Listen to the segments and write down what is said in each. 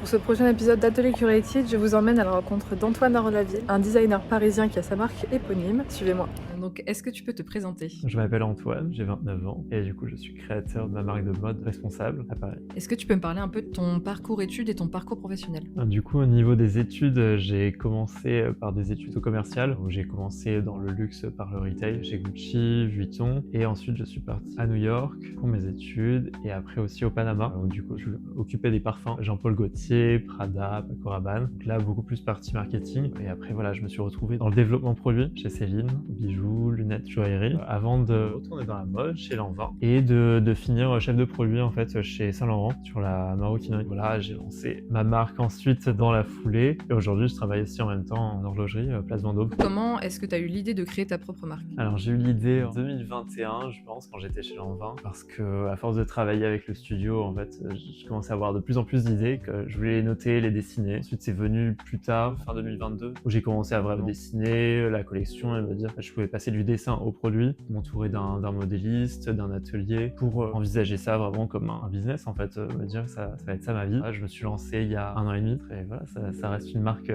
Pour ce prochain épisode d'Atelier Curated, je vous emmène à la rencontre d'Antoine Arlaville, un designer parisien qui a sa marque éponyme. Suivez-moi. Donc, est-ce que tu peux te présenter? Je m'appelle Antoine, j'ai 29 ans et du coup je suis créateur de ma marque de mode responsable à Paris. Est-ce que tu peux me parler un peu de ton parcours études et ton parcours professionnel? Du coup au niveau des études, j'ai commencé par des études commerciales où j'ai commencé dans le luxe par le retail chez Gucci, Vuitton et ensuite je suis parti à New York pour mes études et après aussi au Panama où du coup je m'occupais des parfums Jean-Paul Gaultier, Prada, Paco Rabanne. Donc là beaucoup plus partie marketing et après voilà je me suis retrouvé dans le développement produit chez Céline, bijoux, lunettes, joaillerie avant de retourner dans la mode chez Lanvin et de finir chef de produit en fait chez Saint Laurent sur la maroquinerie. Voilà, j'ai lancé ma marque ensuite dans la foulée et aujourd'hui je travaille aussi en même temps en horlogerie Place Vendôme. Comment est-ce que tu as eu l'idée de créer ta propre marque? Alors j'ai eu l'idée en 2021 je pense quand j'étais chez Lanvin parce que à force de travailler avec le studio en fait je commençais à avoir de plus en plus d'idées que je voulais les noter, les dessiner. Ensuite c'est venu plus tard, fin 2022 où j'ai commencé à vraiment dessiner la collection et me dire que je pouvais passer du dessin au produit, m'entourer d'un modéliste, d'un atelier pour envisager ça vraiment comme un business en fait, me dire que ça va être ça ma vie. Là, je me suis lancé il y a 1 an et demi et voilà, ça reste une marque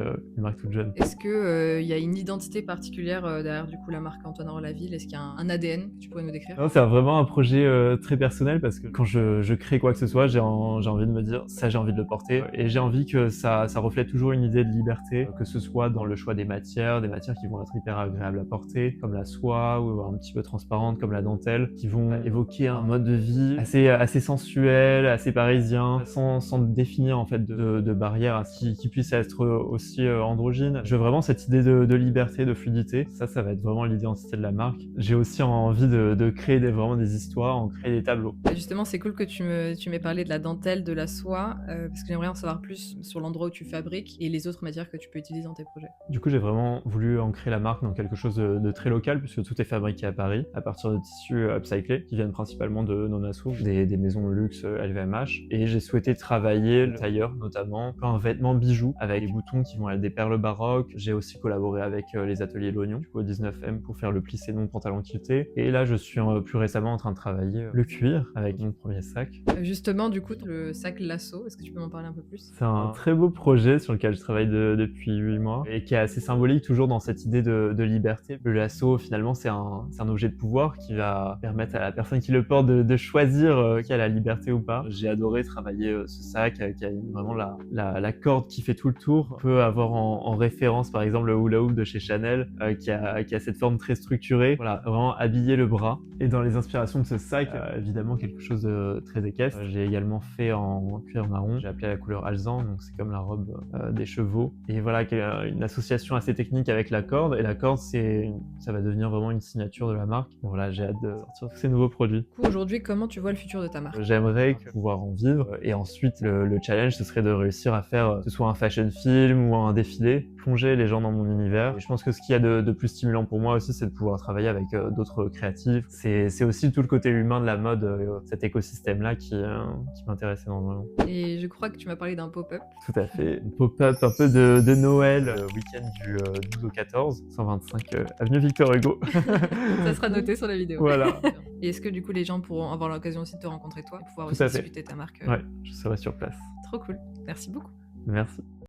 toute jeune. Est-ce que y a une identité particulière derrière du coup la marque Antoine Arlaville? Est-ce qu'il y a un ADN que tu pourrais nous décrire? Non, c'est vraiment un projet très personnel parce que quand je crée quoi que ce soit, j'ai envie de me dire ça j'ai envie de le porter et j'ai envie que ça reflète toujours une idée de liberté, que ce soit dans le choix des matières qui vont être hyper agréables à porter, comme la soie ou un petit peu transparente comme la dentelle, qui vont évoquer un mode de vie assez sensuel, assez parisien, sans définir en fait de barrières qui puissent être aussi androgynes. Je veux vraiment cette idée de liberté, de fluidité. Ça va être vraiment l'identité de la marque. J'ai aussi envie de créer vraiment des histoires, en créer des tableaux. Justement, c'est cool que tu m'aies parlé de la dentelle, de la soie, parce que j'aimerais en savoir plus sur l'endroit où tu fabriques et les autres matières que tu peux utiliser dans tes projets. Du coup, j'ai vraiment voulu ancrer la marque dans quelque chose de très local puisque tout est fabriqué à Paris à partir de tissus upcyclés qui viennent principalement de Nonasso, des maisons de luxe LVMH. Et j'ai souhaité travailler le tailleur notamment, un vêtement bijou avec des boutons qui vont être des perles baroques. J'ai aussi collaboré avec les ateliers L'Oignon, du coup au 19M pour faire le plissé non pantalon quilté. Et là, je suis plus récemment en train de travailler le cuir avec mon premier sac. Justement, du coup, le sac Lasso, est-ce que tu peux m'en parler un peu plus? C'est un très beau projet sur lequel je travaille depuis 8 mois et qui est assez symbolique toujours dans cette idée de liberté. Le lasso, finalement, c'est un objet de pouvoir qui va permettre à la personne qui le porte de choisir qui a la liberté ou pas. J'ai adoré travailler ce sac qui a vraiment la corde qui fait tout le tour. On peut avoir en référence par exemple le hula hoop de chez Chanel qui a cette forme très structurée. Voilà, vraiment habiller le bras. Et dans les inspirations de ce sac, évidemment quelque chose de très équestre. J'ai également fait en cuir marron. J'ai appelé la couleur alezan, donc c'est comme la robe des chevaux. Et voilà, une association assez technique avec la corde. Et la corde, ça va devenir vraiment une signature de la marque. Donc voilà, j'ai hâte de sortir tous ces nouveaux produits. Du coup, aujourd'hui, comment tu vois le futur de ta marque? J'aimerais pouvoir en vivre. Et ensuite, le challenge, ce serait de réussir à faire que ce soit un fashion film ou un défilé, plonger les gens dans mon univers. Et je pense que ce qu'il y a de plus stimulant pour moi aussi, c'est de pouvoir travailler avec d'autres créatifs. C'est aussi tout le côté humain de la mode, cet écosystème-là qui m'intéresse énormément. Et je crois que tu m'as parlé d'un pop-up. Tout à fait. Un pop-up un peu de Noël, week-end du 12 au 14, 125 avenue Victor Hugo. Ça sera noté sur la vidéo. Voilà. Et est-ce que du coup les gens pourront avoir l'occasion aussi de te rencontrer toi et pouvoir Tout aussi à fait. discuter de ta marque? Ouais, je serai sur place. Trop cool. Merci beaucoup. Merci.